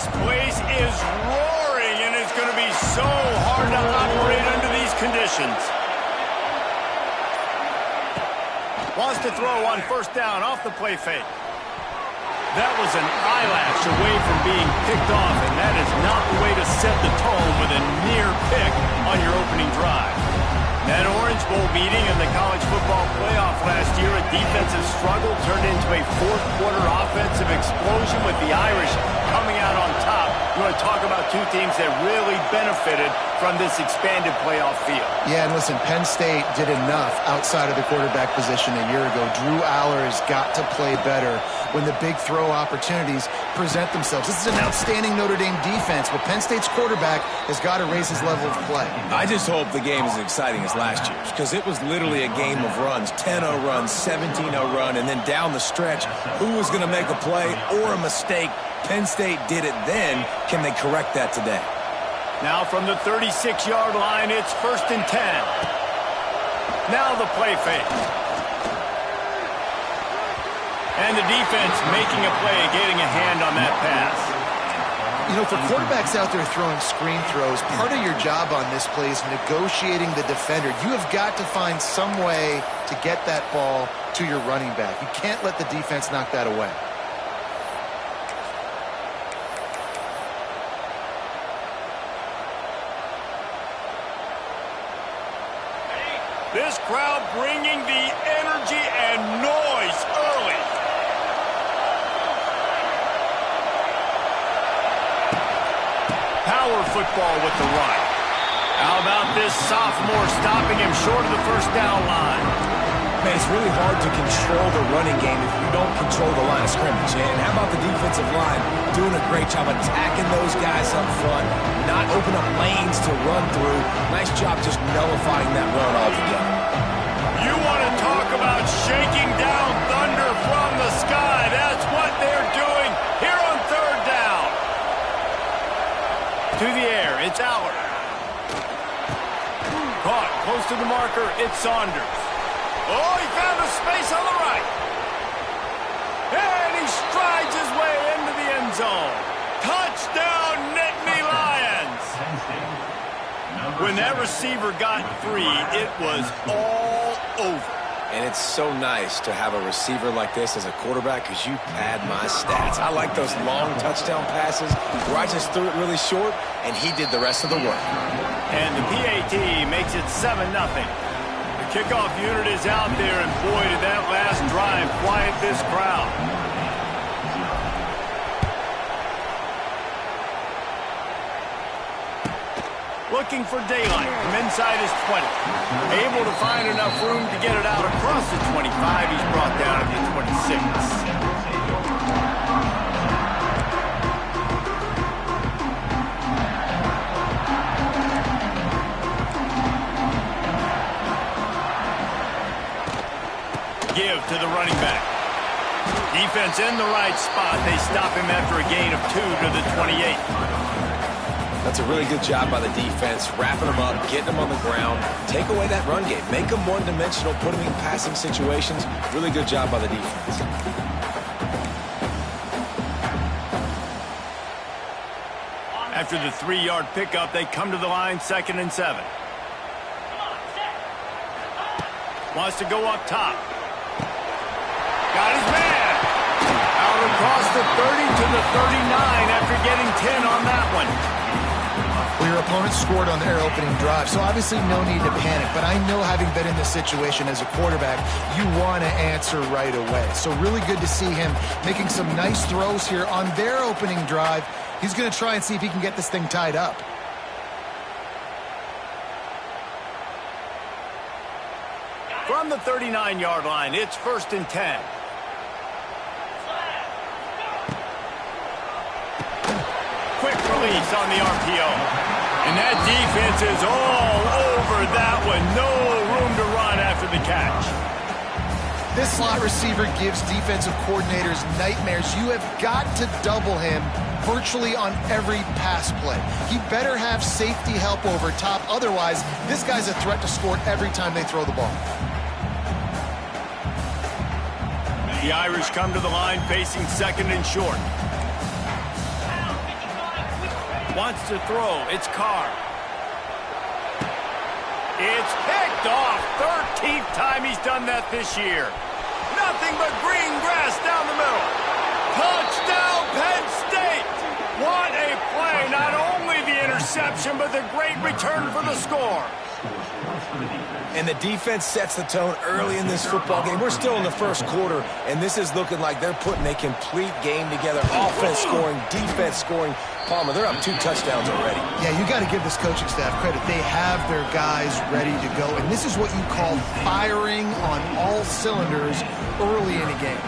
This place is roaring, and it's going to be so hard to operate under these conditions. Wants to throw on first down off the play fake. That was an eyelash away from being picked off, and that is not the way to set the tone with a near pick on your opening drive. That Orange Bowl meeting in the college football playoff last year, a defensive struggle turned into a fourth-quarter offensive explosion with the Irish coming out on top. You want to talk about two teams that really benefited from this expanded playoff field. Yeah, and listen, Penn State did enough outside of the quarterback position a year ago. Drew Aller has got to play better when the big throw opportunities present themselves. This is an outstanding Notre Dame defense, but Penn State's quarterback has got to raise his level of play. I just hope the game is as exciting as last year's, because it was literally a game of runs, 10-0 run, 17-0 run, and then down the stretch, who was going to make a play or a mistake? Penn State did it then. Can they correct that today? Now from the 36-yard line, it's 1st and 10. Now the play fake. And the defense making a play, getting a hand on that pass. You know, for quarterbacks out there throwing screen throws, part of your job on this play is negotiating the defender. You have got to find some way to get that ball to your running back. You can't let the defense knock that away. This crowd bringing the energy and noise early. Power football with the run. How about this sophomore stopping him short of the first down line? Man, it's really hard to control the running game if you don't control the line of scrimmage. And how about the defensive line doing a great job attacking those guys up front, not open up lanes to run through. Nice job just nullifying that run altogether. You want to talk about shaking down thunder from the sky. That's what they're doing here on third down. To the air, it's Aller. Caught close to the marker, it's Saunders. Oh, he found a space on the right. And he strides his way into the end zone. Touchdown, Nittany Lions. When that receiver got free, it was all over. And it's so nice to have a receiver like this as a quarterback because you pad my stats. I like those long touchdown passes where I just threw it really short and he did the rest of the work. And the PAT makes it 7-0. The kickoff unit is out there, and boy, did that last drive quiet this crowd. Looking for daylight from inside his 20. Able to find enough room to get it out across the 25. He's brought down to the 26. Give to the running back. Defense in the right spot. They stop him after a gain of 2 to the 28. That's a really good job by the defense, wrapping them up, getting them on the ground, take away that run game, make them one-dimensional, put them in passing situations. Really good job by the defense. After the 3-yard pickup, they come to the line, 2nd and 7. Wants to go up top. Got his man. Out across the 30 to the 39 after getting 10 on that one. Well, your opponent scored on their opening drive, so obviously no need to panic. But I know, having been in this situation as a quarterback, you want to answer right away. So really good to see him making some nice throws here on their opening drive. He's going to try and see if he can get this thing tied up. From the 39-yard line, it's 1st and 10. Quick release on the RPO. And that defense is all over that one. No room to run after the catch. This slot receiver gives defensive coordinators nightmares. You have got to double him virtually on every pass play. He better have safety help over top. Otherwise, this guy's a threat to score every time they throw the ball. The Irish come to the line facing 2nd and short. Wants to throw. It's Carr. It's picked off. 13th time he's done that this year. Nothing but green grass down the middle. Touchdown, Penn State. What a play. Not only the interception, but the great return for the score. And the defense sets the tone early in this football game. We're still in the first quarter, and this is looking like they're putting a complete game together. Offense scoring, defense scoring. Palmer, they're up 2 touchdowns already. Yeah, you got to give this coaching staff credit. They have their guys ready to go, and this is what you call firing on all cylinders early in a game.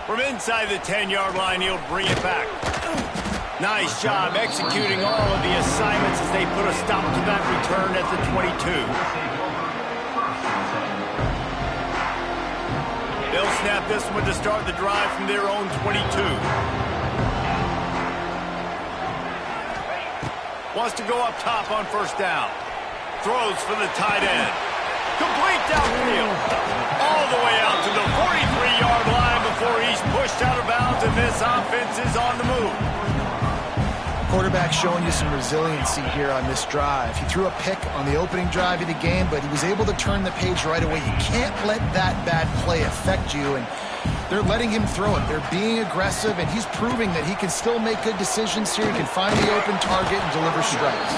From inside the 10-yard line, he'll bring it back. Nice job executing all of the assignments as they put a stop to that return at the 22. They'll snap this one to start the drive from their own 22. Wants to go up top on first down. Throws for the tight end. Complete downfield. All the way out to the 43-yard line before he's pushed out of bounds, and this offense is on the move. Quarterback showing you some resiliency here on this drive. He threw a pick on the opening drive of the game, but he was able to turn the page right away. You can't let that bad play affect you, and they're letting him throw it. They're being aggressive, and he's proving that he can still make good decisions here. He can find the open target and deliver strikes.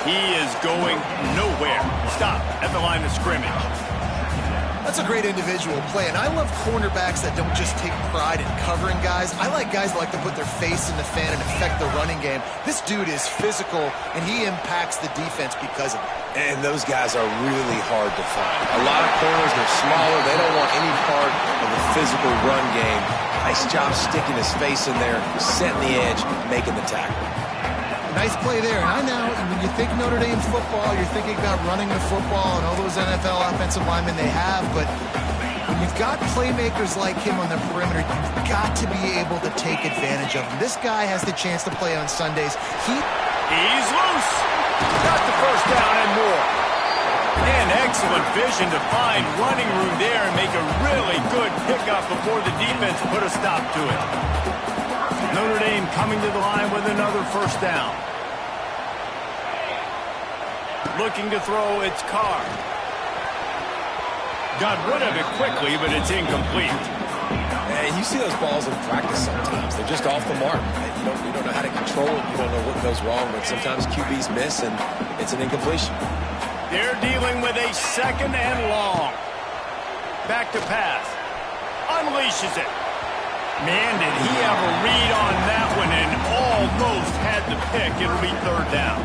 He is going nowhere. Stop at the line of scrimmage. That's a great individual play, and I love cornerbacks that don't just take pride in covering guys. I like guys that like to put their face in the fan and affect the running game. This dude is physical, and he impacts the defense because of it. And those guys are really hard to find. A lot of corners, they're smaller. They don't want any part of the physical run game. Nice job sticking his face in there, setting the edge, making the tackle. Nice play there. And I know when you think Notre Dame football, you're thinking about running the football and all those NFL offensive linemen they have. But when you've got playmakers like him on the perimeter, you've got to be able to take advantage of him. This guy has the chance to play on Sundays. He's loose. Got the first down and more. Again, excellent vision to find running room there and make a really good pickup before the defense put a stop to it. Notre Dame coming to the line with another first down. Looking to throw, it's Carr. Got rid of it quickly, but it's incomplete. And you see those balls in practice sometimes. They're just off the mark. You don't know how to control it. You don't know what goes wrong, but sometimes QBs miss, and it's an incompletion. They're dealing with a second and long. Back to pass. Unleashes it. Man, did he have a read on that one and almost had the pick. It'll be third down.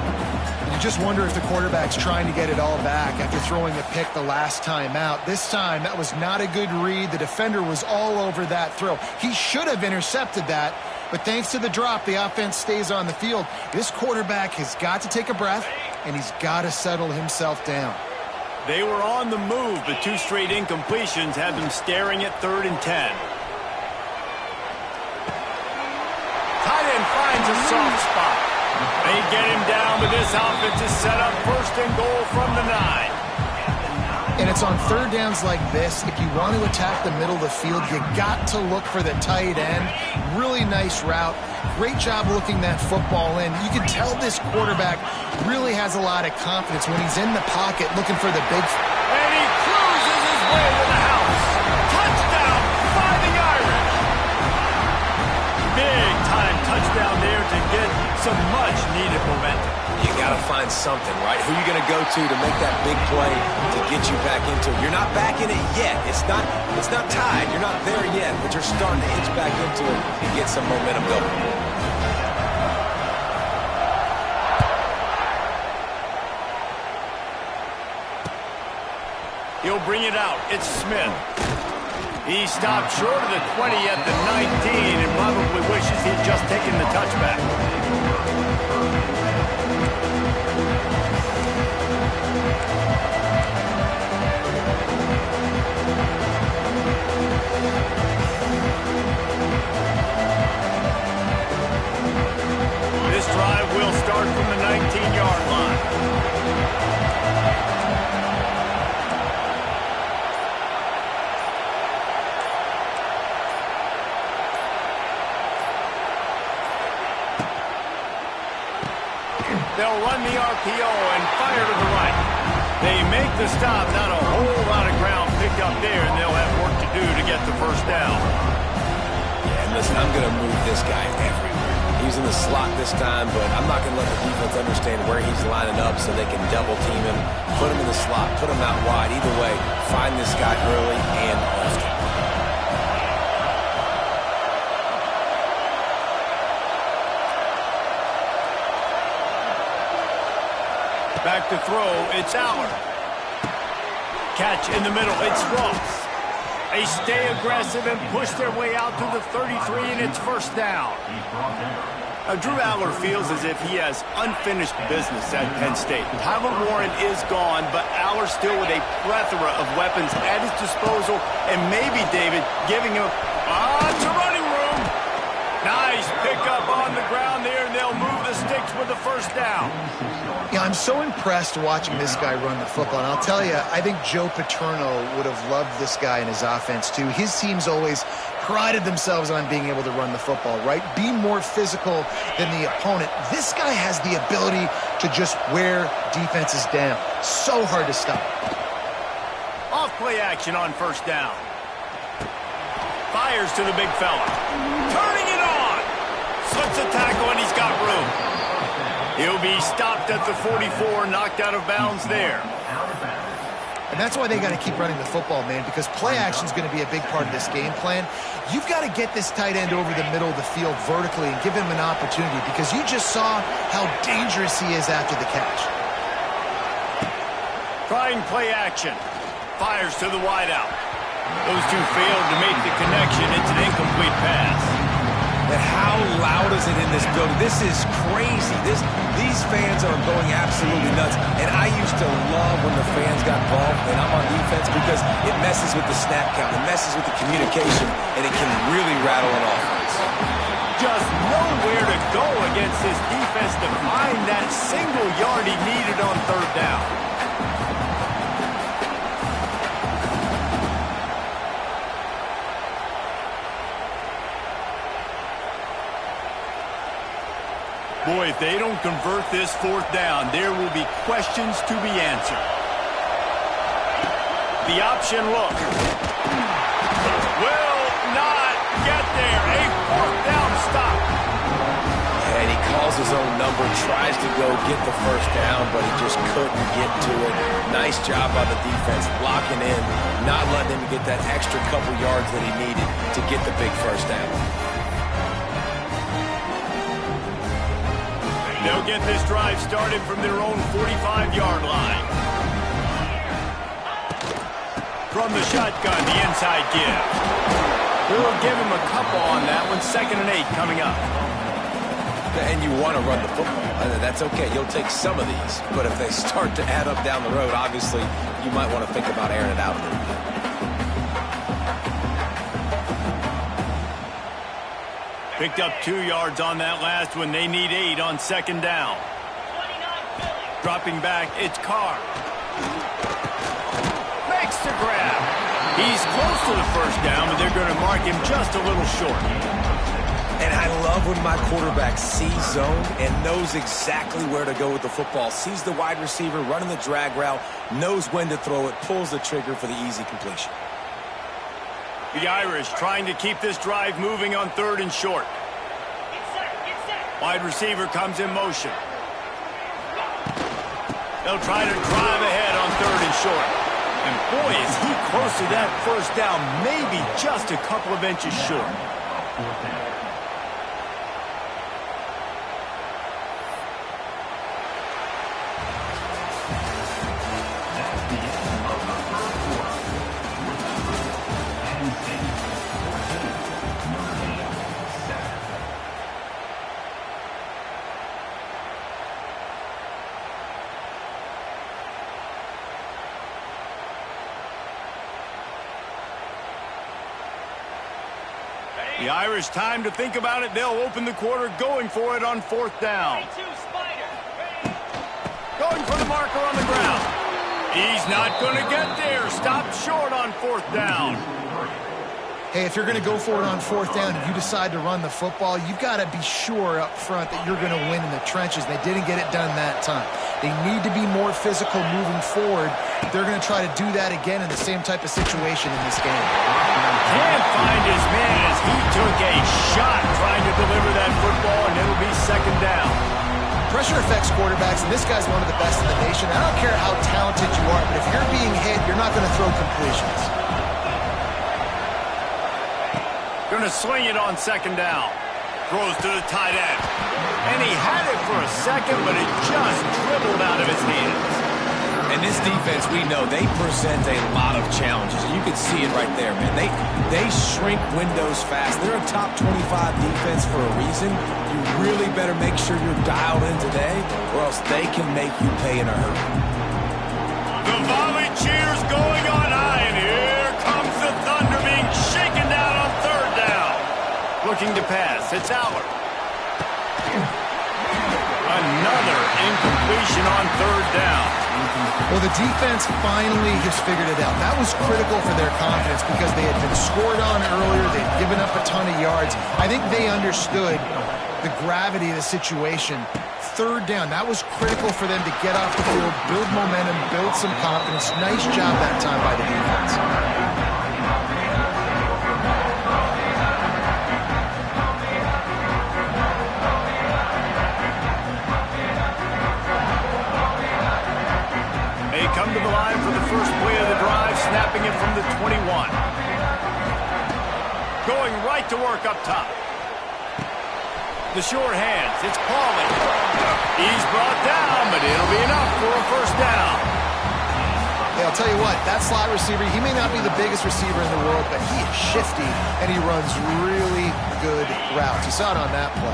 You just wonder if the quarterback's trying to get it all back after throwing the pick the last time out. This time, that was not a good read. The defender was all over that throw. He should have intercepted that, but thanks to the drop, the offense stays on the field. This quarterback has got to take a breath, and he's got to settle himself down. They were on the move, but 2 straight incompletions had them staring at 3rd and 10. Tight end finds a soft spot. They get him down, but this offense is set up 1st and goal from the 9. And it's on 3rd downs like this. If you want to attack the middle of the field, you got to look for the tight end. Really nice route. Great job looking that football in. You can tell this quarterback really has a lot of confidence when he's in the pocket looking for the big... And he cruises his way to the house. Touchdown by the Irish. Big time touchdown there to get some much-needed momentum. You got to find something, right? Who are you going to go to make that big play to get you back into it? You're not back in it yet. It's not tied. You're not there yet, but you're starting to inch back into it and get some momentum going. He'll bring it out. It's Smith. He stopped short of the 20 at the 19 and probably wishes he'd just taken the touchback. This drive will start from the 19-yard line. They'll run the RPO and fire to the right. They make the stop. Not a whole lot of ground picked up there, and they'll have work to do to get the first down. Yeah, and listen, I'm going to move this guy everywhere. He's in the slot this time, but I'm not going to let the defense understand where he's lining up so they can double team him, put him in the slot, put him out wide. Either way, find this guy early and often. Back to throw, it's Aller. Catch in the middle, it's Ross. They stay aggressive and push their way out to the 33, and it's first down. Now, Drew Aller feels as if he has unfinished business at Penn State. Tyler Warren is gone, but Aller still with a plethora of weapons at his disposal, and maybe, David, giving him to running room. Nice pickup on the ground there, and they'll move the sticks with the first down. Yeah, I'm so impressed watching this guy run the football. And I'll tell you, I think Joe Paterno would have loved this guy in his offense, too. His teams always prided themselves on being able to run the football, right? Be more physical than the opponent. This guy has the ability to just wear defenses down. So hard to stop. Off play action on first down. Fires to the big fella. Turning it on. Slips a tackle, and he's got room. He'll be stopped at the 44, knocked out of bounds there. And that's why they got to keep running the football, man, because play action is going to be a big part of this game plan. You've got to get this tight end over the middle of the field vertically and give him an opportunity, because you just saw how dangerous he is after the catch. Trying play action. Fires to the wideout. Those two failed to make the connection. It's an incomplete pass. But how loud is it in this building? This is crazy. These fans are going absolutely nuts. And I used to love when the fans got involved and I'm on defense, because it messes with the snap count, it messes with the communication, and it can really rattle an offense. Just nowhere to go against this defense to find that single yard he needed on third down. Boy, if they don't convert this fourth down, there will be questions to be answered. The option look. Will not get there. A fourth down stop. And he calls his own number, tries to go get the first down, but he just couldn't get to it. Nice job by the defense, locking in, not letting him get that extra couple yards that he needed to get the big first down. They'll get this drive started from their own 45-yard line. From the shotgun, the inside give. We'll give him a couple on that one. 2nd and 8 coming up. And you want to run the football. That's okay. You'll take some of these. But if they start to add up down the road, obviously, you might want to think about airing it out a little bit. Picked up 2 yards on that last one. They need 8 on 2nd down. Dropping back, it's Carr. Makes the grab. He's close to the first down, but they're going to mark him just a little short. And I love when my quarterback sees zone and knows exactly where to go with the football. Sees the wide receiver running the drag route, knows when to throw it, pulls the trigger for the easy completion. The Irish trying to keep this drive moving on 3rd and short. Wide receiver comes in motion. They'll try to drive ahead on 3rd and short. And boy, is he close to that first down, maybe just a couple of inches short. The Irish, time to think about it. They'll open the quarter going for it on 4th down. Going for the marker on the ground. He's not going to get there. Stopped short on 4th down. Hey, if you're going to go for it on fourth down and you decide to run the football, you've got to be sure up front that you're going to win in the trenches. They didn't get it done that time. They need to be more physical moving forward. They're going to try to do that again in the same type of situation in this game. Can't find his man as he took a shot trying to deliver that football, and it'll be second down. Pressure affects quarterbacks, and this guy's one of the best in the nation. I don't care how talented you are, but if you're being hit, you're not going to throw completions. Going to sling it on second down. Throws to the tight end. And he had it for a second, but it just dribbled out of his hands. And this defense, we know, they present a lot of challenges. You can see it right there, man. They shrink windows fast. They're a top 25 defense for a reason. You really better make sure you're dialed in today, or else they can make you pay in a hurry. The volley cheers going on high, and here comes the thunder being shaken down on third down. Looking to pass, it's Aller. Another incompletion on third down. Well, the defense finally has figured it out. That was critical for their confidence because they had been scored on earlier. They'd given up a ton of yards. I think they understood the gravity of the situation. Third down, that was critical for them to get off the field, build momentum, build some confidence. Nice job that time by the defense. They come to the line for the first play of the drive, snapping it from the 21. Going right to work up top. The short hands, it's Pauly. He's brought down, but it'll be enough for a first down. Hey, I'll tell you what, that slot receiver, he may not be the biggest receiver in the world, but he is shifty, and he runs really good routes. You saw it on that play.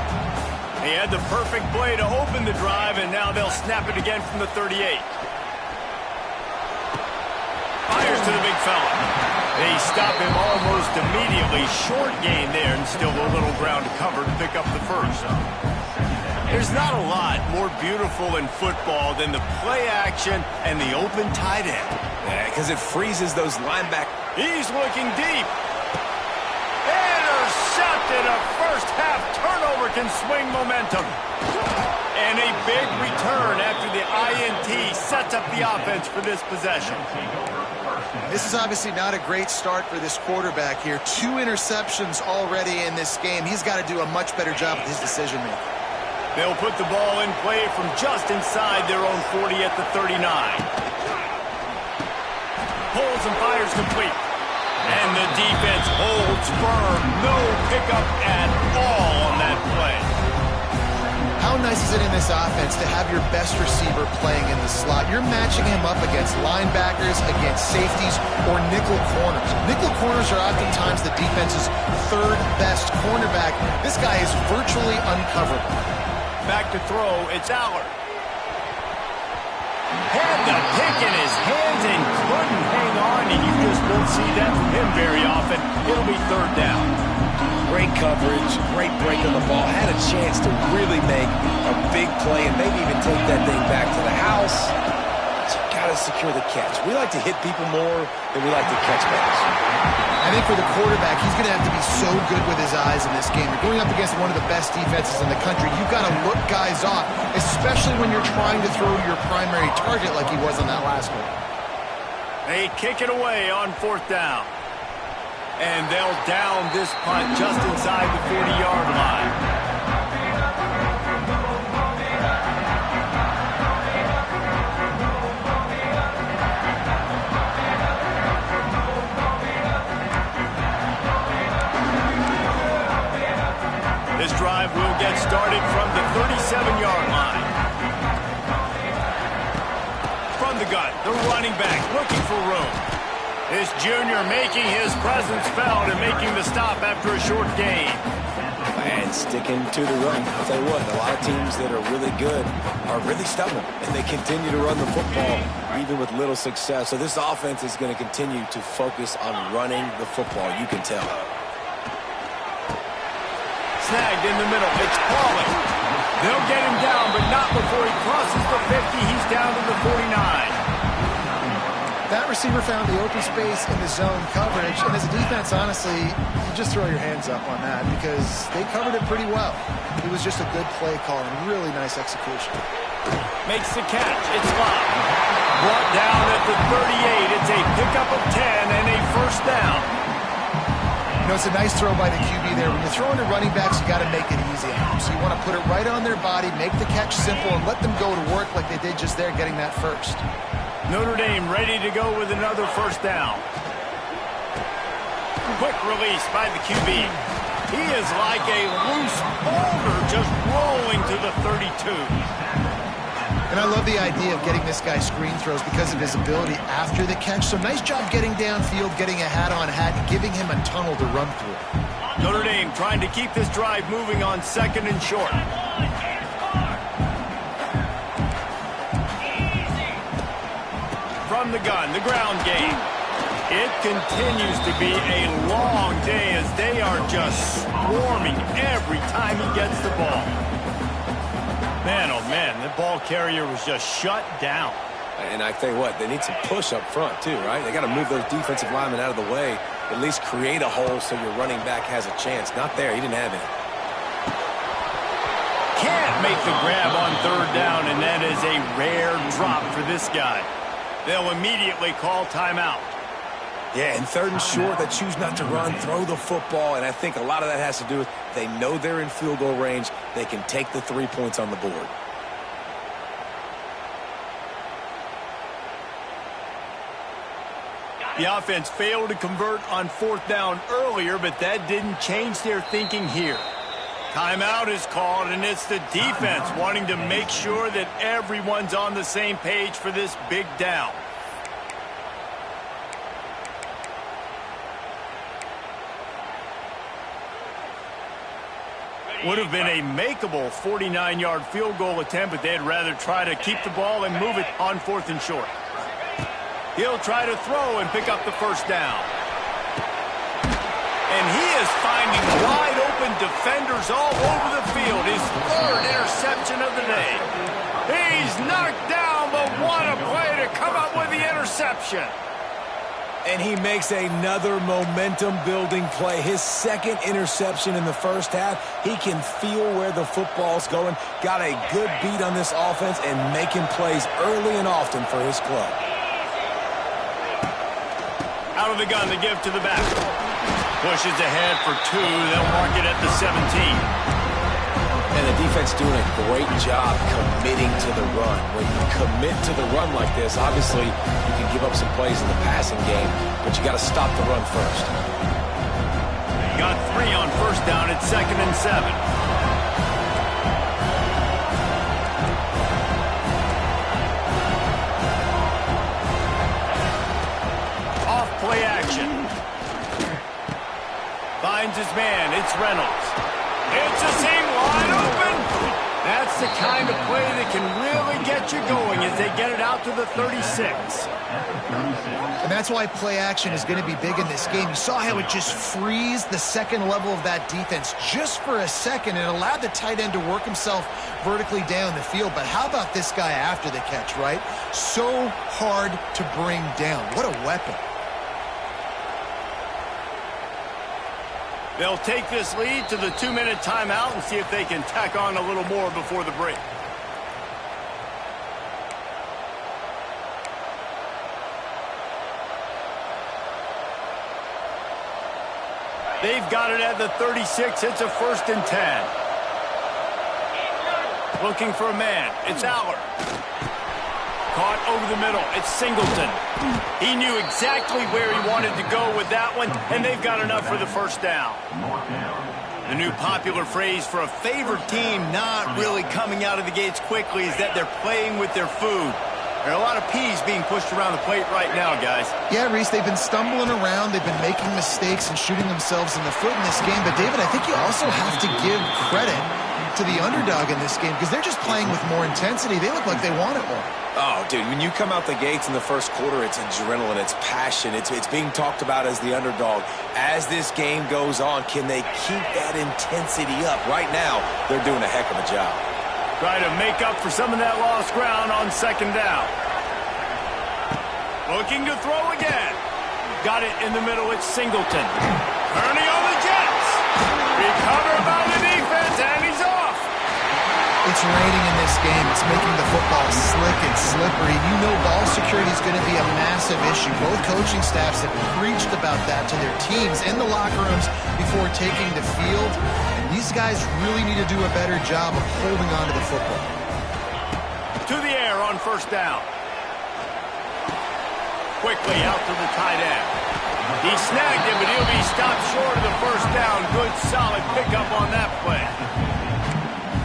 He had the perfect play to open the drive, and now they'll snap it again from the 38. Fires to the big fella. They stop him almost immediately. Short gain there, and still a little ground to cover to pick up the first. There's not a lot more beautiful in football than the play action and the open tight end. Yeah, because it freezes those linebackers. He's looking deep. Intercepted. A first-half turnover can swing momentum. And a big return after the INT sets up the offense for this possession. This is obviously not a great start for this quarterback here. 2 interceptions already in this game. He's got to do a much better job with his decision-making. They'll put the ball in play from just inside their own 40 at the 39. Pulls and fires complete. And the defense holds firm. No pickup at all on that play. How nice is it in this offense to have your best receiver playing in the slot? You're matching him up against linebackers, against safeties, or nickel corners. Nickel corners are oftentimes the defense's third best cornerback. This guy is virtually uncoverable. Back to throw, it's Aller. Had the pick in his hands and couldn't hang on, and you just won't see that from him very often. It'll be third down. Great coverage, great break on the ball. Had a chance to really make a big play and maybe even take that thing back to the house. But you got to secure the catch. We like to hit people more than we like to catch balls. I think for the quarterback, he's going to have to be so good with his eyes in this game. You're going up against one of the best defenses in the country. You've got to look guys off, especially when you're trying to throw your primary target like he was on that last one. They kick it away on fourth down. And they'll down this punt just inside the 40-yard line. This drive will get started from the 37-yard line. From the gun, the running back looking for room. This junior making his presence felt and making the stop after a short gain. And sticking to the run. I'll tell you what, a lot of teams that are really good are really stubborn, and they continue to run the football even with little success. So this offense is going to continue to focus on running the football, you can tell. Snagged in the middle, it's Pauly. They'll get him down, but not before he crosses the 50. He's down to the 49. That receiver found the open space in the zone coverage, and as a defense, honestly, you just throw your hands up on that because they covered it pretty well. It was just a good play call and really nice execution. Makes the catch. It's locked. Brought down at the 38. It's a pickup of 10 and a first down. You know, it's a nice throw by the QB there. When you're throwing to running backs, you got to make it easy on them. So you want to put it right on their body, make the catch simple, and let them go to work like they did just there, getting that first. Notre Dame ready to go with another first down. Quick release by the QB. He is like a loose boulder just rolling to the 32. And I love the idea of getting this guy screen throws because of his ability after the catch. So nice job getting downfield, getting a hat-on-hat, and giving him a tunnel to run through. Notre Dame trying to keep this drive moving on second and short. From the gun, the ground game. It continues to be a long day as they are just swarming every time he gets the ball. Man, oh man, the ball carrier was just shut down. And I tell you what, they need some push up front too, right? They got to move those defensive linemen out of the way, at least create a hole so your running back has a chance. Not there, he didn't have it. Can't make the grab on third down, and that is a rare drop for this guy. They'll immediately call timeout. Yeah, and third and short, they choose not to run, throw the football, and I think a lot of that has to do with they know they're in field goal range. They can take the 3 points on the board. The offense failed to convert on fourth down earlier, but that didn't change their thinking here. Timeout is called, and it's the defense wanting to make sure that everyone's on the same page for this big down. Would have been a makeable 49-yard field goal attempt, but they'd rather try to keep the ball and move it on fourth and short. He'll try to throw and pick up the first down. And he is finding wide-open defenders all over the field. His third interception of the day. He's knocked down, but what a play to come up with the interception. And he makes another momentum-building play. His second interception in the first half. He can feel where the football's going. Got a good beat on this offense and making plays early and often for his club. Out of the gun, the give to the back. Pushes ahead for 2. They'll mark it at the 17. And the defense doing a great job committing to the run. When you commit to the run like this, obviously you can give up some plays in the passing game, but you got to stop the run first. Got 3 on first down at 2nd and 7. Off play action. Finds his man. It's Reynolds. It's a seam wide open. That's the kind of play that can really get you going as they get it out to the 36. And that's why play action is going to be big in this game. You saw how it just frees the second level of that defense just for a second and allowed the tight end to work himself vertically down the field. But how about this guy after the catch, right? So hard to bring down. What a weapon. They'll take this lead to the 2-minute timeout and see if they can tack on a little more before the break. They've got it at the 36. It's a 1st and 10. Looking for a man. It's Aller. Caught over the middle. It's Singleton. He knew exactly where he wanted to go with that one, and they've got enough for the first down. The new popular phrase for a favored team not really coming out of the gates quickly is that they're playing with their food. There are a lot of peas being pushed around the plate right now, guys. Yeah, Reese, they've been stumbling around. They've been making mistakes and shooting themselves in the foot in this game. But, David, I think you also have to give credit to the underdog in this game because they're just playing with more intensity. They look like they want it more. Oh, dude, when you come out the gates in the first quarter, it's adrenaline, it's passion, it's being talked about as the underdog. As this game goes on, can they keep that intensity up? Right now, they're doing a heck of a job. Try to make up for some of that lost ground on 2nd down. Looking to throw again. Got it in the middle. It's Singleton. Turning on the Jets. Recovered by the defense, and he's off. It's raining in this game. It's making the football slick and slippery. You know ball security is going to be a massive issue. Both coaching staffs have preached about that to their teams in the locker rooms before taking the field. And these guys really need to do a better job of holding on to the football. To the air on first down. Quickly out to the tight end. He snagged him, but he'll be stopped short of the first down. Good, solid pickup on that play.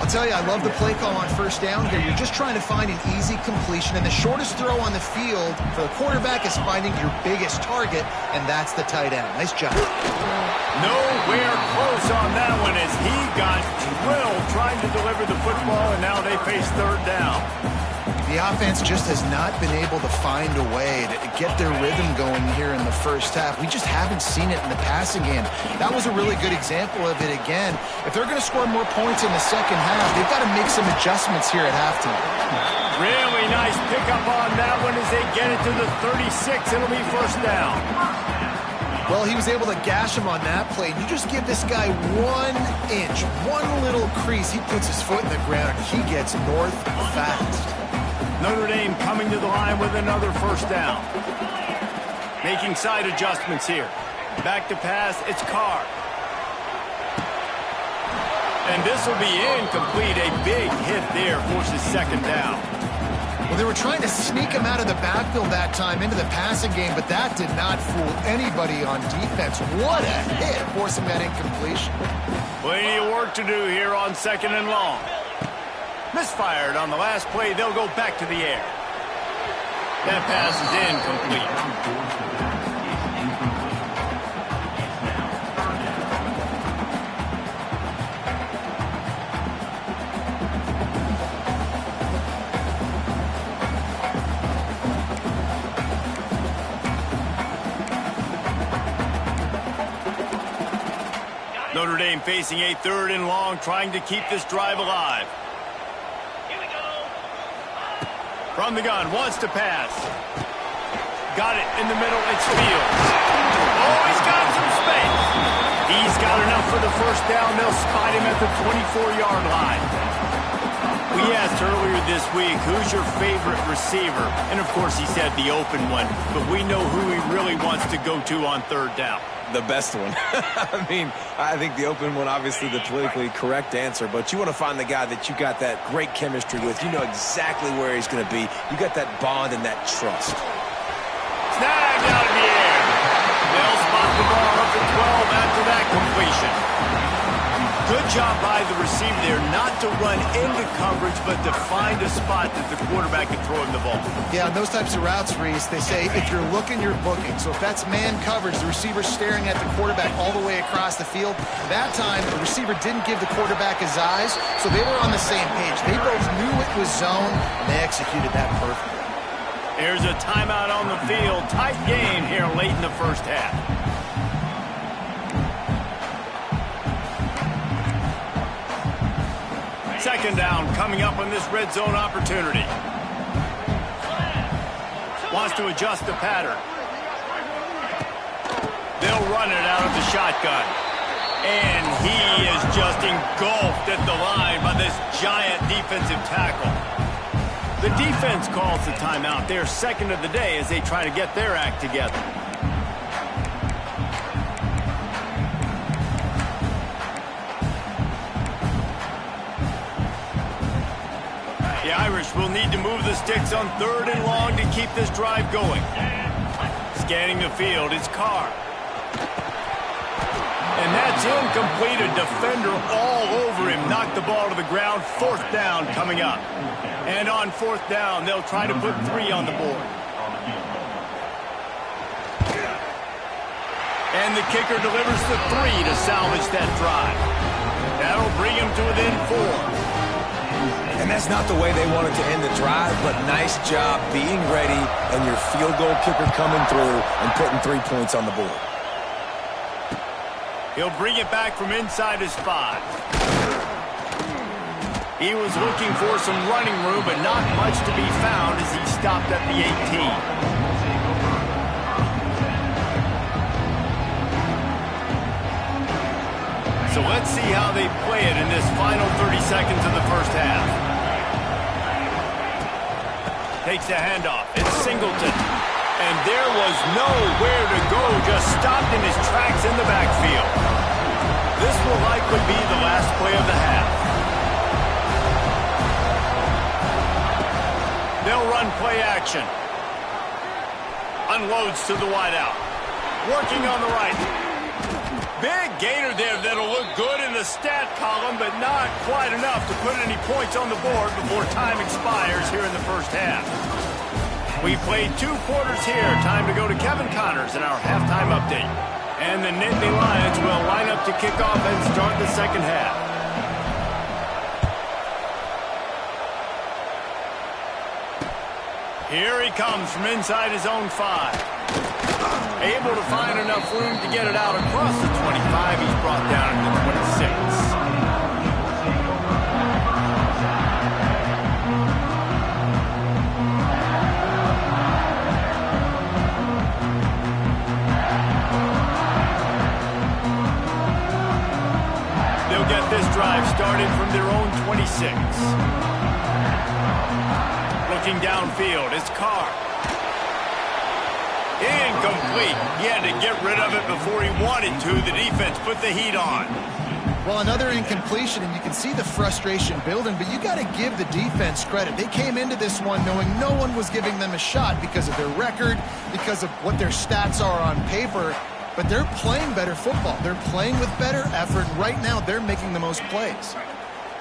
I'll tell you, I love the play call on first down here. You're just trying to find an easy completion, and the shortest throw on the field for the quarterback is finding your biggest target, and that's the tight end. Nice job. Nowhere close on that one as he got drilled trying to deliver the football, and now they face third down. The offense just has not been able to find a way to get their rhythm going here in the first half. We just haven't seen it in the passing game. That was a really good example of it again. If they're going to score more points in the second half, they've got to make some adjustments here at halftime. Really nice pickup on that one as they get it to the 36. It'll be first down. Well, he was able to gash him on that play. You just give this guy 1 inch, one little crease. He puts his foot in the ground, and he gets north fast. Notre Dame coming to the line with another first down. Making side adjustments here. Back to pass, it's Carr. And this will be incomplete. A big hit there forces second down. Well, they were trying to sneak him out of the backfield that time into the passing game, but that did not fool anybody on defense. What a hit, forcing that incompletion. Plenty of work to do here on second and long. Misfired on the last play. They'll go back to the air. That pass is incomplete. Notre Dame facing a third and long, trying to keep this drive alive. From the gun, wants to pass. Got it in the middle, it's Fields. Oh, he's got some space. He's got enough for the first down. They'll spot him at the 24-yard line. We asked earlier this week, who's your favorite receiver? And, of course, he said the open one. But we know who he really wants to go to on third down. The best one. I mean, I think the open one, obviously the politically correct answer, but you want to find the guy that you got that great chemistry with. You know exactly where he's going to be. You got that bond and that trust. Snagged out of the air. They'll spot the ball up to 12 after that completion. Good job by the receiver there not to run into coverage, but to find a spot that the quarterback can throw him the ball. Yeah, on those types of routes, Reese, they say if you're looking, you're booking. So if that's man coverage, the receiver's staring at the quarterback all the way across the field. That time, the receiver didn't give the quarterback his eyes, so they were on the same page. They both knew it was zone, and they executed that perfectly. There's a timeout on the field. Tight game here late in the first half. Second down coming up on this red zone opportunity. Wants to adjust the pattern. They'll run it out of the shotgun. And he is just engulfed at the line by this giant defensive tackle. The defense calls the timeout. They're second of the day as they try to get their act together. The Irish will need to move the sticks on third and long to keep this drive going. Scanning the field, it's Carr. And that's incomplete. A defender all over him. Knocked the ball to the ground. Fourth down coming up. And on fourth down, they'll try to put 3 on the board. And the kicker delivers the 3 to salvage that drive. That'll bring him to within 4. And that's not the way they wanted to end the drive, but nice job being ready and your field goal kicker coming through and putting 3 points on the board. He'll bring it back from inside his 5. He was looking for some running room, but not much to be found as he stopped at the 18. So let's see how they play it in this final 30 seconds of the first half. Takes the handoff. It's Singleton. And there was nowhere to go, just stopped in his tracks in the backfield. This will likely be the last play of the half. They'll run play action. Unloads to the wideout. Working on the right. Big gainer there that'll look good in the stat column, but not quite enough to put any points on the board before time expires here in the first half. We played 2 quarters here. Time to go to Kevin Connors in our halftime update. And the Nittany Lions will line up to kick off and start the second half. Here he comes from inside his own 5. Able to find enough room to get it out across the 25. He's brought down to the 26. They'll get this drive started from their own 26. Looking downfield, it's Carr. Incomplete. He had to get rid of it before he wanted to. The defense put the heat on. Well, another incompletion, and you can see the frustration building, but you got to give the defense credit. They came into this one knowing no one was giving them a shot because of their record, because of what their stats are on paper, but they're playing better football. They're playing with better effort. Right now, they're making the most plays.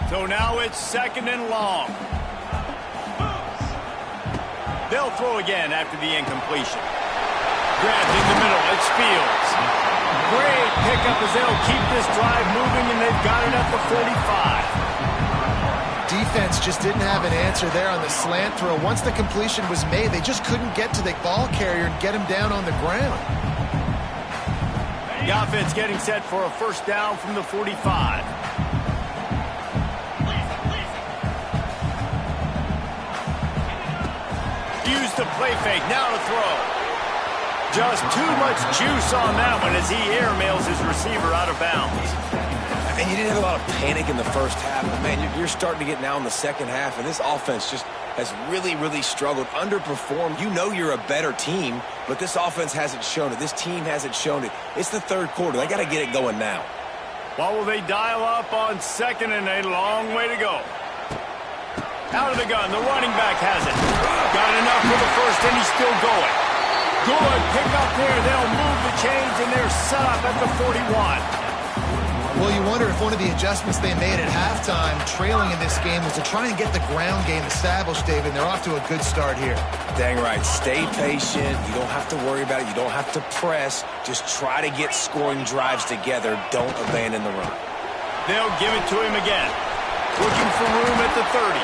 So now it's 2nd and long. They'll throw again after the incompletion. Grabbed in the middle. It's Fields. Great pickup as they'll keep this drive moving, and they've got it at the 45. Defense just didn't have an answer there on the slant throw. Once the completion was made, they just couldn't get to the ball carrier and get him down on the ground. The offense getting set for a first down from the 45. Use the play fake. Now to throw. Just too much juice on that one as he airmails his receiver out of bounds. And you didn't have a lot of panic in the first half, but man, you're starting to get now in the second half, and this offense just has really, really struggled, underperformed. You know you're a better team, but this offense hasn't shown it. This team hasn't shown it. It's the third quarter. They got to get it going now. Well, will they dial up on 2nd and a long way to go? Out of the gun, the running back has it. Got enough for the first, and he's still going. Good pick up there. They'll move the chains, and they're set up at the 41. Well, you wonder if one of the adjustments they made at halftime, trailing in this game, was to try and get the ground game established, David. And they're off to a good start here. Dang right. Stay patient. You don't have to worry about it. You don't have to press. Just try to get scoring drives together. Don't abandon the run. They'll give it to him again. Looking for room at the 30.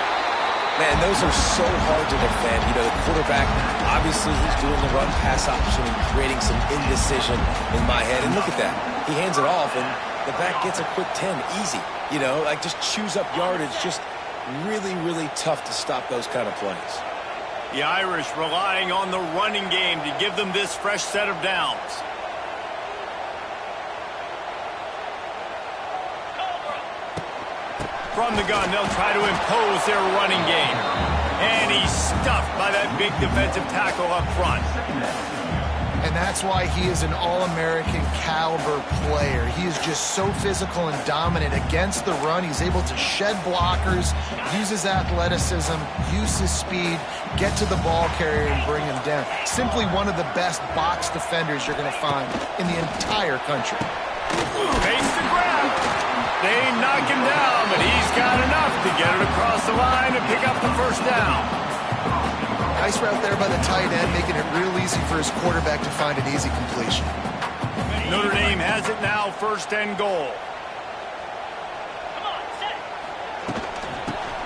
Man, those are so hard to defend. You know, the quarterback, obviously he's doing the run-pass option and creating some indecision in my head. And look at that. He hands it off, and the back gets a quick 10. Easy. You know, like just chews up yardage. Just really, really tough to stop those kind of plays. The Irish relying on the running game to give them this fresh set of downs. From the gun, they'll try to impose their running game. And he's stuffed by that big defensive tackle up front. And that's why he is an All-American caliber player. He is just so physical and dominant against the run. He's able to shed blockers, use his athleticism, use his speed, get to the ball carrier and bring him down. Simply one of the best box defenders you're going to find in the entire country. Face the ground. They knock him down, but he's got enough to get it across the line and pick up the first down. Nice route there by the tight end, making it real easy for his quarterback to find an easy completion. Notre Dame has it now, 1st and goal.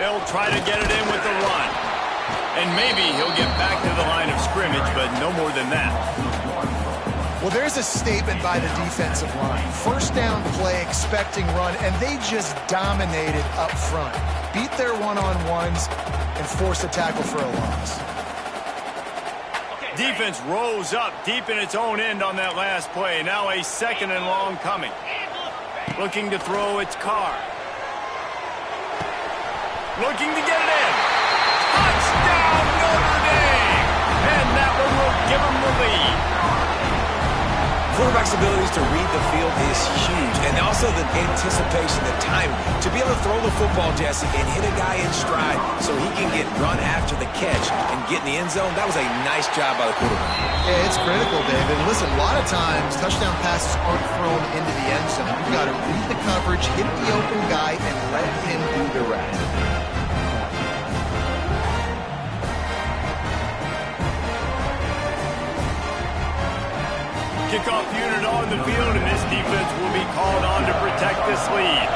They'll try to get it in with the run. And maybe he'll get back to the line of scrimmage, but no more than that. Well, there's a statement by the defensive line. First down play, expecting run, and they just dominated up front. Beat their one-on-ones and forced a tackle for a loss. Defense rose up deep in its own end on that last play. Now a 2nd and long coming. Looking to throw its car. Looking to get it in. Touchdown, Notre Dame! And that one will give them the lead. Quarterback's abilities to read the field is huge, and also the anticipation, the time to be able to throw the football, Jesse, and hit a guy in stride so he can get run after the catch and get in the end zone. That was a nice job by the quarterback. Yeah, it's critical, David. Listen, a lot of times touchdown passes aren't thrown into the end zone. You've got to read the coverage, hit the open guy, and let him do the rest. Kickoff unit on the field, and this defense will be called on to protect this lead.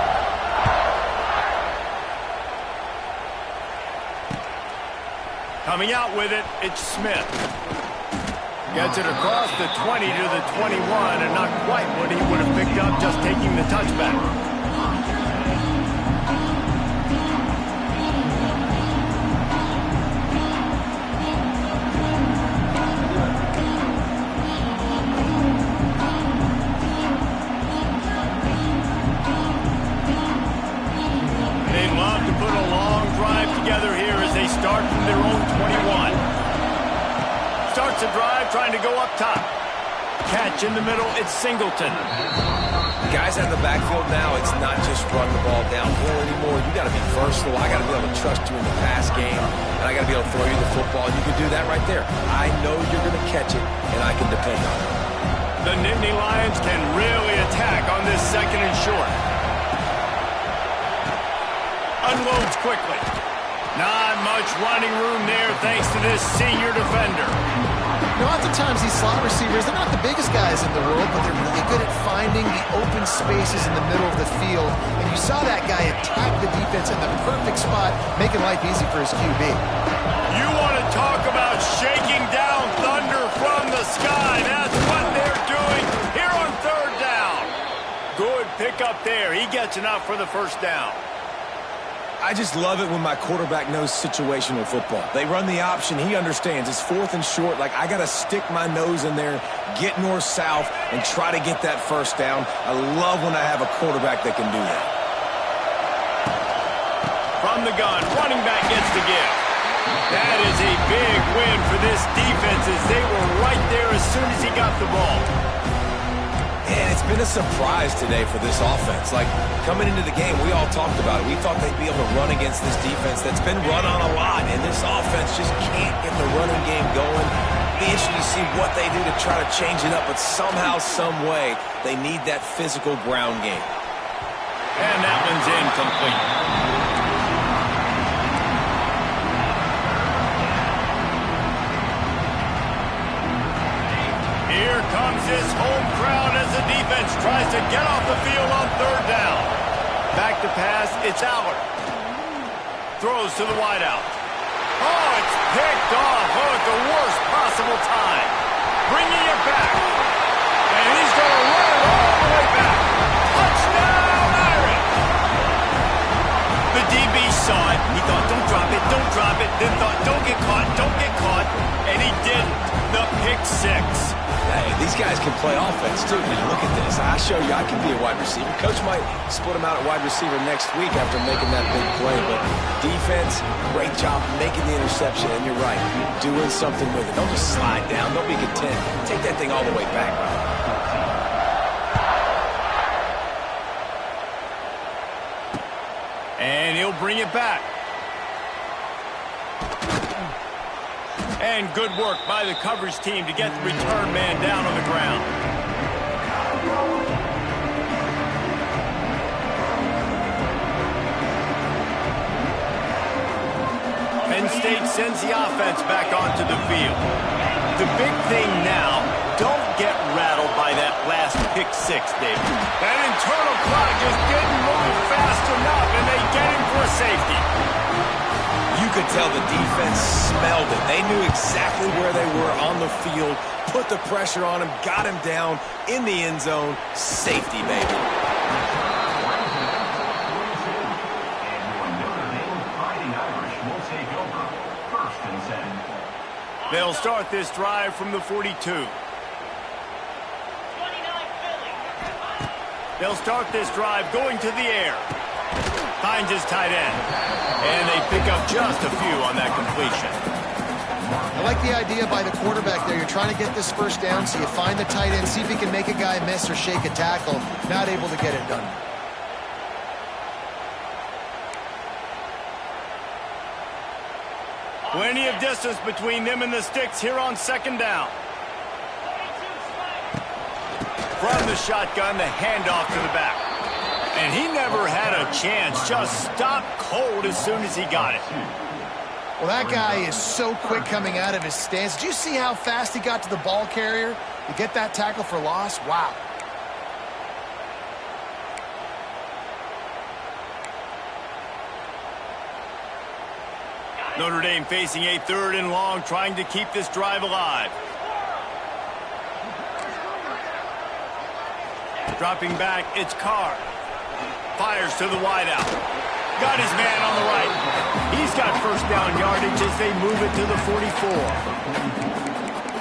Coming out with it, it's Smith. Gets it across the 20 to the 21, and not quite what he would have picked up just taking the touchback. Together here as they start from their own 21. Starts a drive trying to go up top. Catch in the middle, it's Singleton. Guys out of the backfield now, it's not just run the ball downhill anymore. You got to be versatile. I got to be able to trust you in the pass game, and I got to be able to throw you the football, and you can do that right there. I know you're going to catch it, and I can depend on it. The Nittany Lions can really attack on this second and short. Unloads quickly. Not much running room there thanks to this senior defender. You know, oftentimes these slot receivers, they're not the biggest guys in the world, but they're really good at finding the open spaces in the middle of the field. And you saw that guy attack the defense in the perfect spot, making life easy for his QB. You want to talk about shaking down thunder from the sky. That's what they're doing here on third down. Good pickup there. He gets enough for the first down. I just love it when my quarterback knows situational football. They run the option. He understands. It's fourth and short. Like, I got to stick my nose in there, get north-south, and try to get that first down. I love when I have a quarterback that can do that. From the gun, running back gets the give. That is a big win for this defense as they were right there as soon as he got the ball. And it's been a surprise today for this offense. Like, coming into the game, we all talked about it. We thought they'd be able to run against this defense that's been run on a lot, and this offense just can't get the running game going. Be interesting to see what they do to try to change it up, but somehow, some way, they need that physical ground game. And that one's incomplete. Here comes this home crowd as the defense tries to get off the field on third down. Back to pass, it's Allard. Throws to the wideout. Oh, it's picked off. Oh, at the worst possible time. Bringing it back. And he's going to run it all the way back. Touchdown, Irish! The DB saw it. He thought, don't drop it, don't drop it. Then thought, don't get caught, don't get caught. And he didn't. The pick six. Hey, these guys can play offense, too. Now, look at this. I show you I can be a wide receiver. Coach might split him out at wide receiver next week after making that big play. But defense, great job making the interception. And you're right, doing something with it. Don't just slide down. Don't be content. Take that thing all the way back. And he'll bring it back. And good work by the coverage team to get the return man down on the ground. Penn State sends the offense back onto the field. The big thing now, don't get rattled by that last pick six, David. That internal clock just didn't move fast enough, and they get him for a safety. You could tell the defense smelled it. They knew exactly where they were on the field, put the pressure on him, got him down in the end zone. Safety, baby. They'll start this drive from the 42. They'll start this drive going to the air. Finds his tight end. And they pick up just a few on that completion. I like the idea by the quarterback there. You're trying to get this first down, so you find the tight end, see if he can make a guy miss or shake a tackle. Not able to get it done. Plenty of distance between them and the sticks here on second down. From the shotgun, the handoff to the back. And he never had a chance. Just stopped cold as soon as he got it. Well, that guy is so quick coming out of his stance. Did you see how fast he got to the ball carrier to get that tackle for loss? Wow. Notre Dame facing a 3rd and long, trying to keep this drive alive. Dropping back, it's Carr. Fires to the wideout. Got his man on the right. He's got first down yardage as they move it to the 44.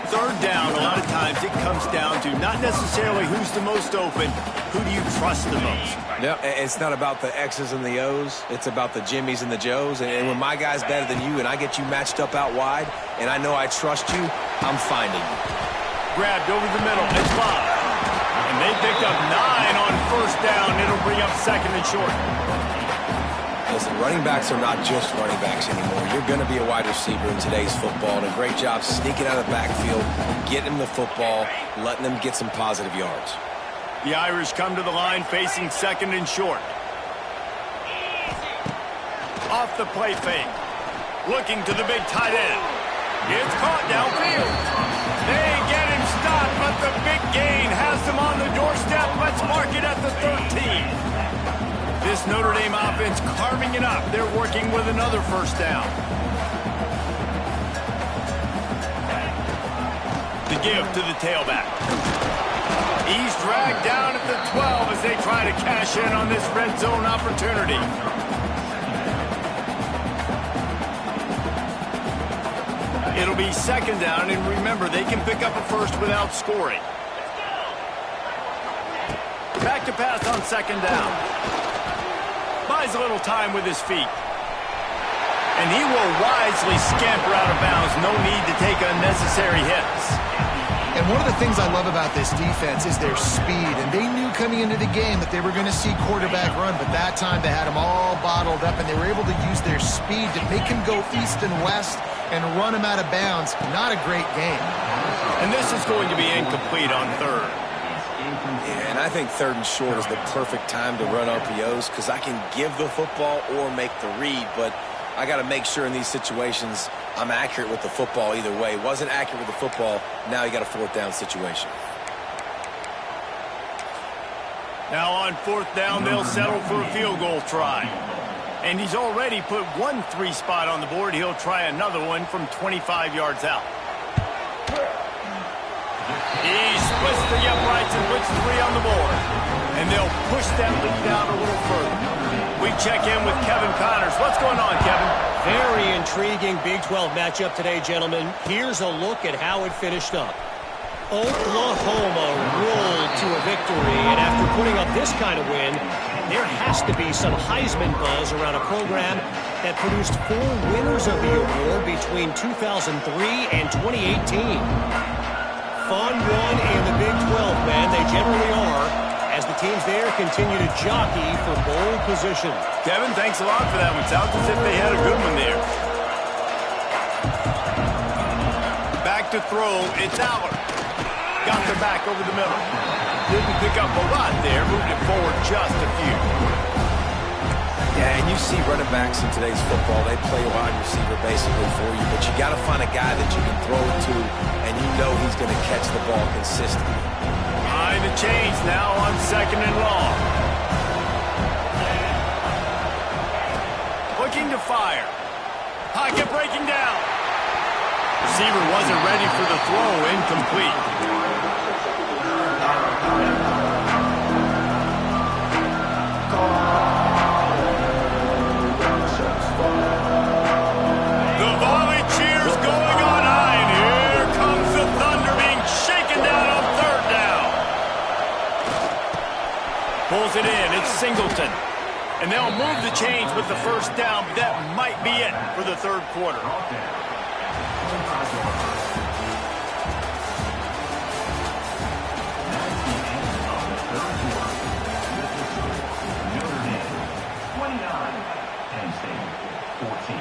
3rd down, a lot of times it comes down to not necessarily who's the most open, who do you trust the most? No, it's not about the X's and the O's. It's about the Jimmys and the Joes. And when my guy's better than you and I get you matched up out wide and I know I trust you, I'm finding you. Grabbed over the middle. It's Bob. And they picked up 9 on first down. It'll bring up 2nd and short. Listen, running backs are not just running backs anymore. You're going to be a wide receiver in today's football. And a great job sneaking out of the backfield, getting them the football, letting them get some positive yards. The Irish come to the line facing 2nd and short. Off the play fake. Looking to the big tight end. It's caught downfield. They get him stopped, but the big gain has them on the doorstep. Let's mark it at the 13. This Notre Dame offense carving it up. They're working with another first down. The give to the tailback. He's dragged down at the 12 as they try to cash in on this red zone opportunity. It'll be 2nd down, and remember, they can pick up a first without scoring. Back to pass on 2nd down. Buys a little time with his feet. And he will wisely scamper out of bounds. No need to take unnecessary hits. And one of the things I love about this defense is their speed. And they knew coming into the game that they were going to see quarterback run. But that time they had him all bottled up, and they were able to use their speed to make him go east and west and run him out of bounds. Not a great game. And this is going to be incomplete on 3rd. Yeah, and I think 3rd and short is the perfect time to run RPOs because I can give the football or make the read, but I got to make sure in these situations I'm accurate with the football either way. Wasn't accurate with the football, now you got a 4th down situation. Now on 4th down, they'll settle for a field goal try. And he's already put 1 3 spot on the board. He'll try another one from 25 yards out. He splits the uprights and puts 3 on the board. And they'll push that lead down a little further. We check in with Kevin Connors. What's going on, Kevin? Very intriguing Big 12 matchup today, gentlemen. Here's a look at how it finished up. Oklahoma rolled to a victory, and after putting up this kind of win, there has to be some Heisman buzz around a program that produced 4 winners of the award between 2003 and 2018. Fun one in the Big 12, man. They generally are, as the teams there continue to jockey for bowl position. Kevin, thanks a lot for that one. Sounds as if they had a good one there. Back to throw. It's Aller. Got their back over the middle. Didn't pick up a lot there. Moved it forward just a few. Yeah, and you see running backs in today's football, they play wide receiver basically for you, but you got to find a guy that you can throw it to, and you know he's going to catch the ball consistently. Behind the chains now on 2nd and long. Looking to fire. Pocket breaking down. Receiver wasn't ready for the throw. Incomplete. The volley cheers going on high, and here comes the thunder being shaken down on 3rd down. And they'll move the chains with the first down, but that might be it for the third quarter. Penn State, 14.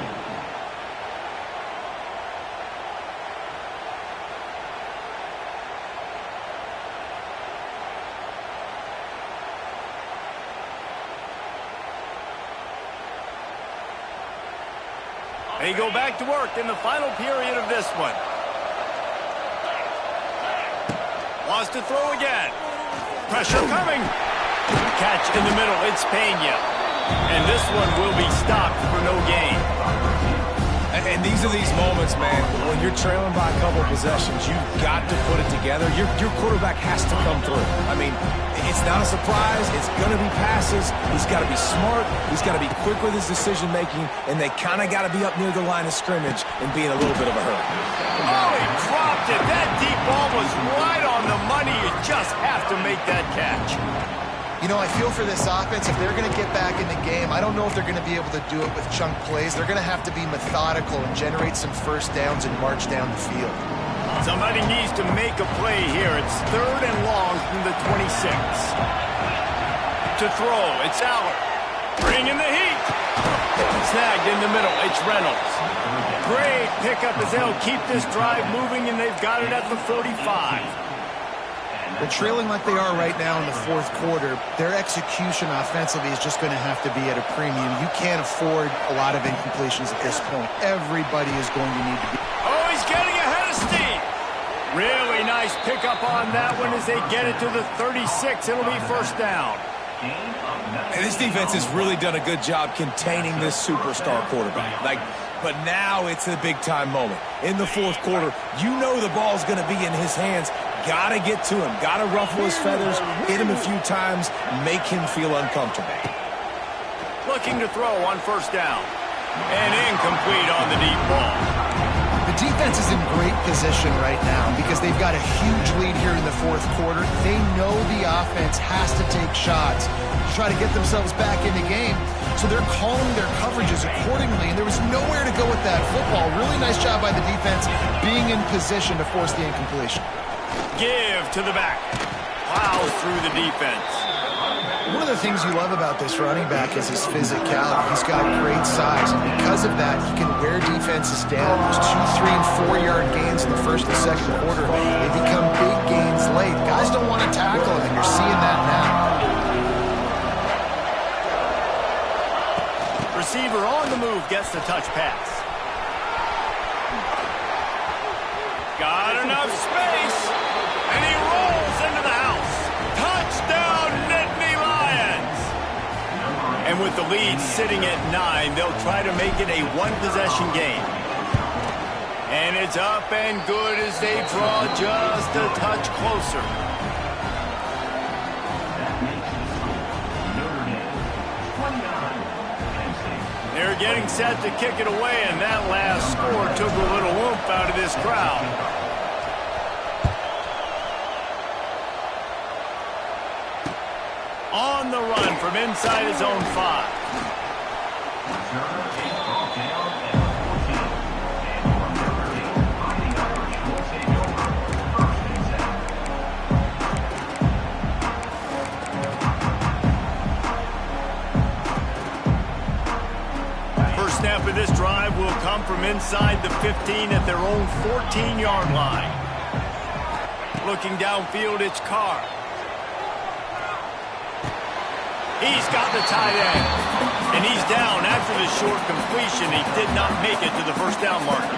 They go back to work in the final period of this one. Wants to throw again. Pressure coming. Catch in the middle. It's Pena. And this one will be stopped for no gain. And these are these moments, man, when you're trailing by a couple of possessions, you've got to put it together. Your quarterback has to come through. I mean, it's not a surprise. It's going to be passes. He's got to be smart. He's got to be quick with his decision-making, and they kind of got to be up near the line of scrimmage and be in a little bit of a hurry. Oh, he dropped it. That deep ball was right on the money. You just have to make that catch. You know, I feel for this offense, if they're going to get back in the game, I don't know if they're going to be able to do it with chunk plays. They're going to have to be methodical and generate some first downs and march down the field. Somebody needs to make a play here. It's 3rd and long from the 26. To throw, it's Aller. Bring in the heat. Snagged in the middle, it's Reynolds. Great pickup as they'll keep this drive moving, and they've got it at the 45. Well, trailing like they are right now in the fourth quarter, their execution offensively is just going to have to be at a premium. You can't afford a lot of incompletions at this point. Everybody is going to need to be. Oh, he's getting ahead of steam. Really nice pickup on that one as they get it to the 36. It'll be first down. And this defense has really done a good job containing this superstar quarterback. But now it's a big-time moment. In the fourth quarter, you know the ball's going to be in his hands. Got to get to him. Got to ruffle his feathers, hit him a few times, make him feel uncomfortable. Looking to throw on first down. And incomplete on the deep ball. The defense is in great position right now because they've got a huge lead here in the fourth quarter. They know the offense has to take shots to try to get themselves back in the game. So they're calling their coverages accordingly, and there was nowhere to go with that football. Really nice job by the defense being in position to force the incompletion. Give to the back. Plows through the defense. One of the things you love about this running back is his physicality. He's got great size, and because of that, he can wear defenses down. Those 2, 3, and 4-yard gains in the first and second quarter, they become big gains late. Guys don't want to tackle him, and you're seeing that now. Receiver on the move gets the touch pass. Got enough space, and he rolls into the house. Touchdown, Nittany Lions! And with the lead sitting at 9, they'll try to make it a one-possession game. And it's up and good as they draw just a touch closer. They're getting set to kick it away, and that last score took a little oomph out of this crowd. On the run from inside his own 5. First snap of this drive will come from inside the 15 at their own 14-yard line. Looking downfield, it's Carr. He's got the tight end, and he's down after the short completion. He did not make it to the first down marker.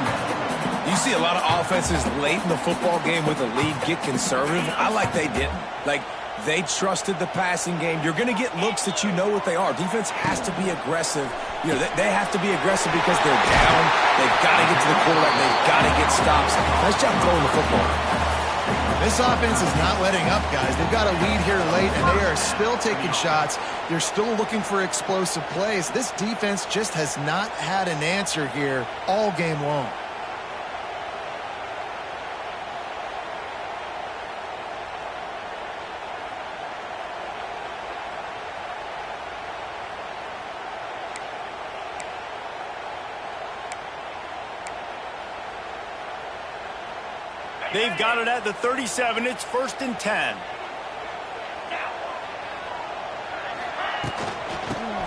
You see a lot of offenses late in the football game with a lead get conservative. I like they didn't. They trusted the passing game. You're going to get looks that you know what they are. Defense has to be aggressive. You know, they have to be aggressive because they're down. They've got to get to the quarterback. They've got to get stops. Nice job throwing the football. This offense is not letting up, guys. They've got a lead here late, and they are still taking shots. They're still looking for explosive plays. This defense just has not had an answer here all game long. They've got it at the 37. It's 1st and 10.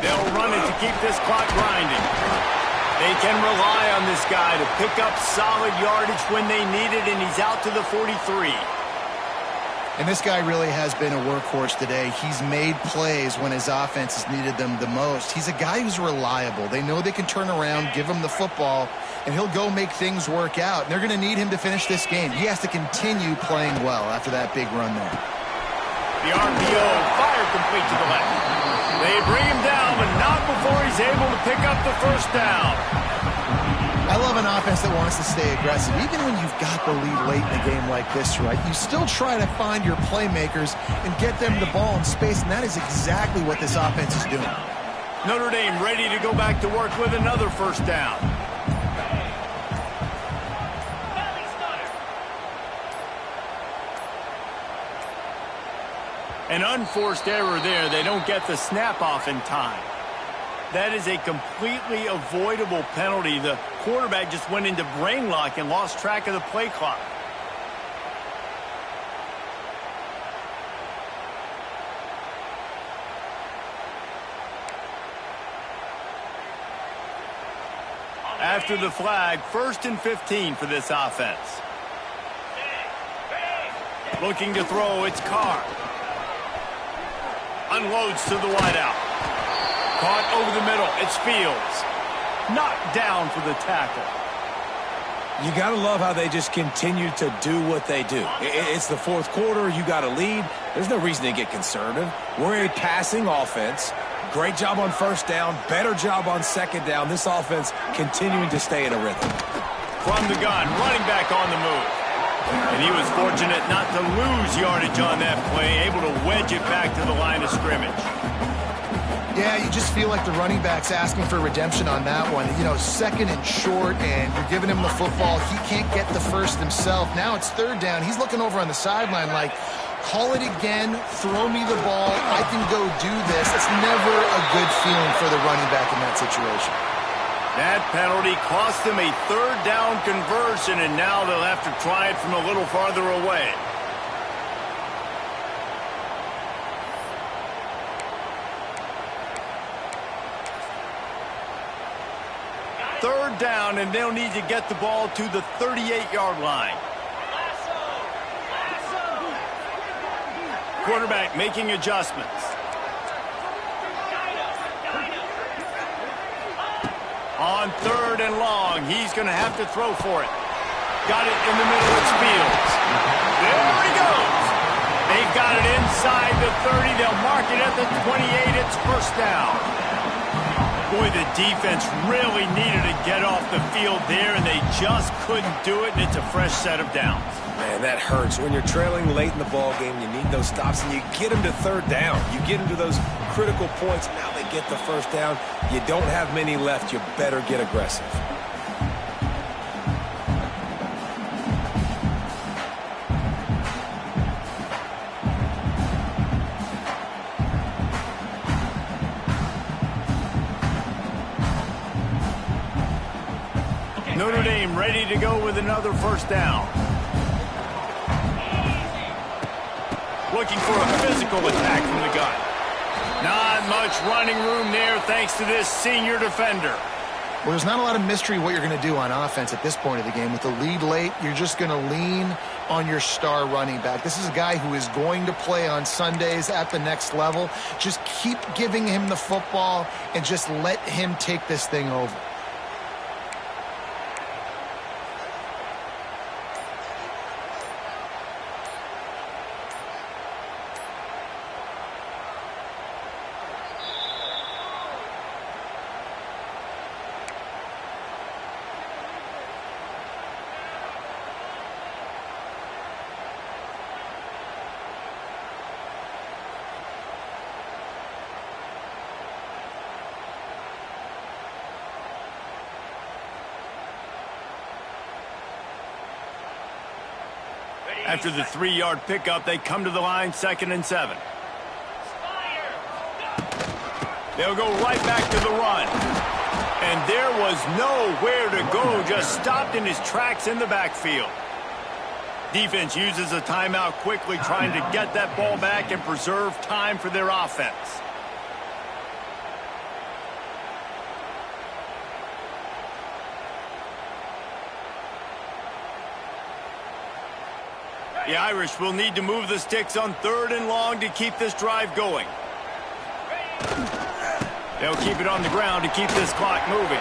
They'll run it to keep this clock grinding. They can rely on this guy to pick up solid yardage when they need it, and he's out to the 43. And this guy really has been a workhorse today. He's made plays when his offense has needed them the most. He's a guy who's reliable. They know they can turn around, give him the football, and he'll go make things work out. And they're going to need him to finish this game. He has to continue playing well after that big run there. The RPO fired complete to the left. They bring him down, but not before he's able to pick up the first down. I love an offense that wants to stay aggressive. Even when you've got the lead late in a game like this, right, you still try to find your playmakers and get them the ball in space, and that is exactly what this offense is doing. Notre Dame ready to go back to work with another first down. An unforced error there. They don't get the snap off in time. That is a completely avoidable penalty. The quarterback just went into brain lock and lost track of the play clock. After the flag, 1st and 15 for this offense. Looking to throw, it's Carr. Unloads to the wideout. Caught over the middle. It's Fields. Knocked down for the tackle. You got to love how they just continue to do what they do. It's the 4th quarter. You got a lead. There's no reason to get conservative. We're a passing offense. Great job on 1st down. Better job on 2nd down. This offense continuing to stay in a rhythm. From the gun, running back on the move. And he was fortunate not to lose yardage on that play, able to wedge it back to the line of scrimmage. Yeah, you just feel like the running back's asking for redemption on that one. You know, 2nd and short, and you're giving him the football. He can't get the first himself. Now it's 3rd down. He's looking over on the sideline like, call it again, throw me the ball, I can go do this. It's never a good feeling for the running back in that situation. That penalty cost them a 3rd down conversion, and now they'll have to try it from a little farther away. Third down, and they'll need to get the ball to the 38-yard line. Quarterback making adjustments. On 3rd and long, he's going to have to throw for it. Got it in the middle, it's Fields. There he goes. They've got it inside the 30. They'll mark it at the 28. It's 1st down. Boy, the defense really needed to get off the field there, and they just couldn't do it, and it's a fresh set of downs. Man, that hurts. When you're trailing late in the ball game, you need those stops, and you get them to 3rd down. You get them to those critical points, and now they get the 1st down. You don't have many left. You better get aggressive. Notre Dame ready to go with another 1st down. Looking for a physical attack from the gun. Not much running room there thanks to this senior defender. Well, there's not a lot of mystery what you're going to do on offense at this point of the game. With the lead late, you're just going to lean on your star running back. This is a guy who is going to play on Sundays at the next level. Just keep giving him the football and just let him take this thing over. After the 3-yard pickup, they come to the line, 2nd and 7. They'll go right back to the run. And there was nowhere to go, just stopped in his tracks in the backfield. Defense uses a timeout quickly, trying to get that ball back and preserve time for their offense. The Irish will need to move the sticks on 3rd and long to keep this drive going. They'll keep it on the ground to keep this clock moving.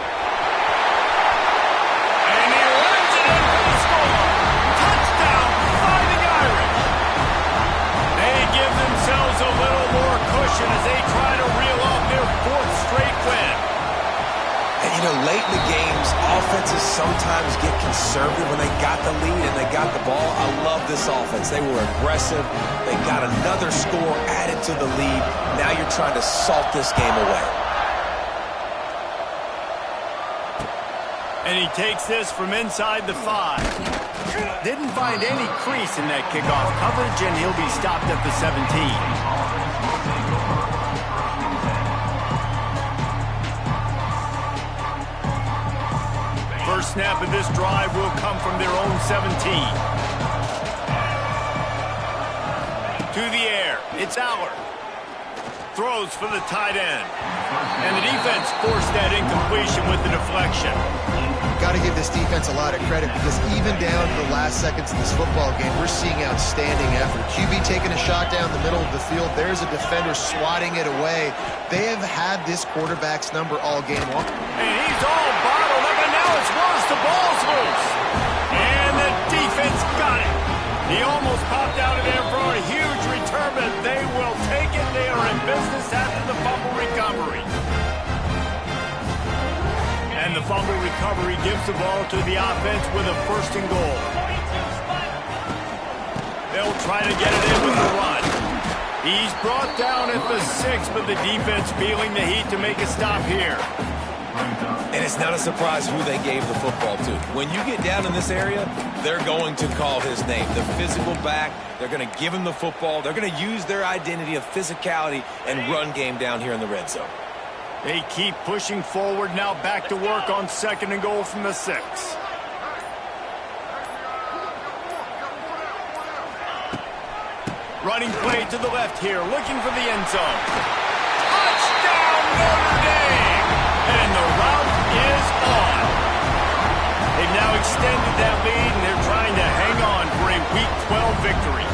And he runs it in for the score. Touchdown, Fighting Irish. They give themselves a little more cushion as they try to reel off their 4th straight win. And, you know, late in the games, offenses sometimes get conservative when they got the lead and they got the ball. I love this offense. They were aggressive. They got another score added to the lead. Now you're trying to salt this game away. And he takes this from inside the 5. Didn't find any crease in that kickoff coverage, and he'll be stopped at the 17. First snap of this drive will come from their own 17. To the air, it's Aller. Throws for the tight end. And the defense forced that incompletion with the deflection. Got to give this defense a lot of credit because even down to the last seconds of this football game, we're seeing outstanding effort. QB taking a shot down the middle of the field. There's a defender swatting it away. They have had this quarterback's number all game long. And he's all bottled up, and now it's worse. The ball's loose. And the defense got it. He almost popped out of there for a huge return, but they will take it. They are in business after the fumble recovery. And the fumble recovery gives the ball to the offense with a 1st and goal. They'll try to get it in with the run. He's brought down at the 6, but the defense feeling the heat to make a stop here. And it's not a surprise who they gave the football to. When you get down in this area, they're going to call his name. The physical back, they're going to give him the football. They're going to use their identity of physicality and run game down here in the red zone. They keep pushing forward, now back to work on 2nd and goal from the 6. Running play to the left here, looking for the end zone. Touchdown, Notre Dame! And the route is on. They've now extended that lead, and they're trying to hang on for a Week 12 victory.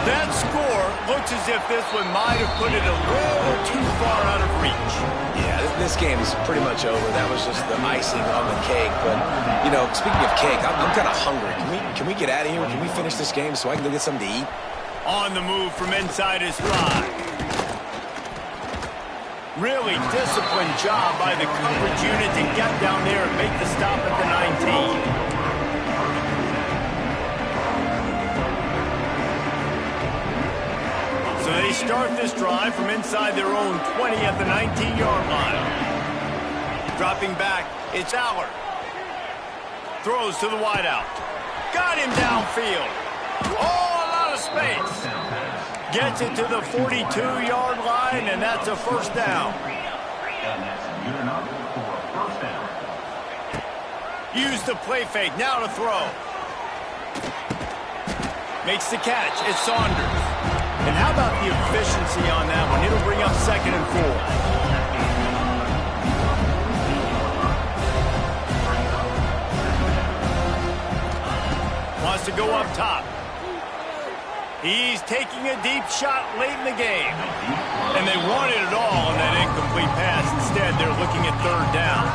That score looks as if this one might have put it a little too far out of reach. Yeah, this game is pretty much over. That was just the icing on the cake. But, you know, speaking of cake, I'm kind of hungry. Can we get out of here? Can we finish this game so I can go get something to eat? On the move from inside his 5. Really disciplined job by the coverage unit to get down there and make the stop at the 19. So they start this drive from inside their own 20 at the 19-yard line. Dropping back, it's Aller. Throws to the wideout. Got him downfield. Oh, a lot of space. Gets it to the 42-yard line, and that's a 1st down. And that's good enough for a 1st down. Use the play fake, now to throw. Makes the catch, it's Saunders. And how about the efficiency on that one? It'll bring up 2nd and 4. Wants to go up top. He's taking a deep shot late in the game. And they wanted it all on that incomplete pass. Instead, they're looking at 3rd down.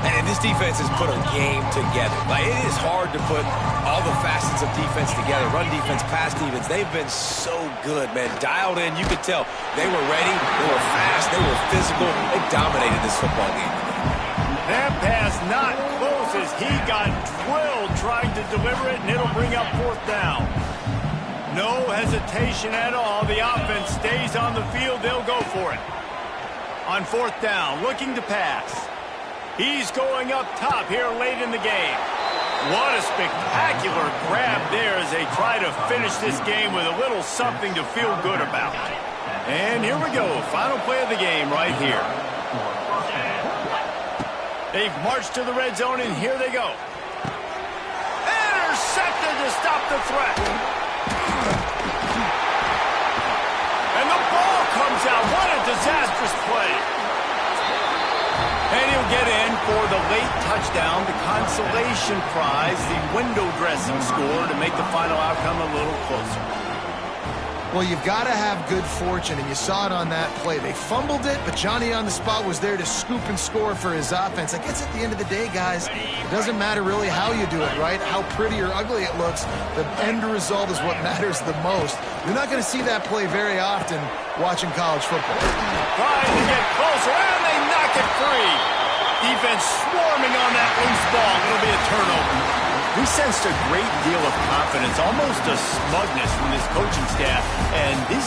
And this defense has put a game together. Like, it is hard to put all the facets of defense together. Run defense, pass defense. They've been so good, man. Dialed in. You could tell they were ready. They were fast. They were physical. They dominated this football game. That pass not close as he got drilled trying to deliver it, and it'll bring up 4th down. No hesitation at all. The offense stays on the field. They'll go for it. On 4th down, looking to pass. He's going up top here late in the game. What a spectacular grab there as they try to finish this game with a little something to feel good about. And here we go. Final play of the game right here. They've marched to the red zone, and here they go. Intercepted to stop the threat. And the ball comes out. What a disastrous play. And he'll get in for the late touchdown, the consolation prize, the window dressing score to make the final outcome a little closer. Well, you've got to have good fortune, and you saw it on that play. They fumbled it, but Johnny on the spot was there to scoop and score for his offense. I guess at the end of the day, guys, it doesn't matter really how you do it, right? How pretty or ugly it looks. The end result is what matters the most. You're not going to see that play very often watching college football. Trying to get closer, and they knock it free. Defense swarming on that loose ball. It'll be a turnover. We sensed a great deal of confidence, almost a smugness from this coaching staff, and these guys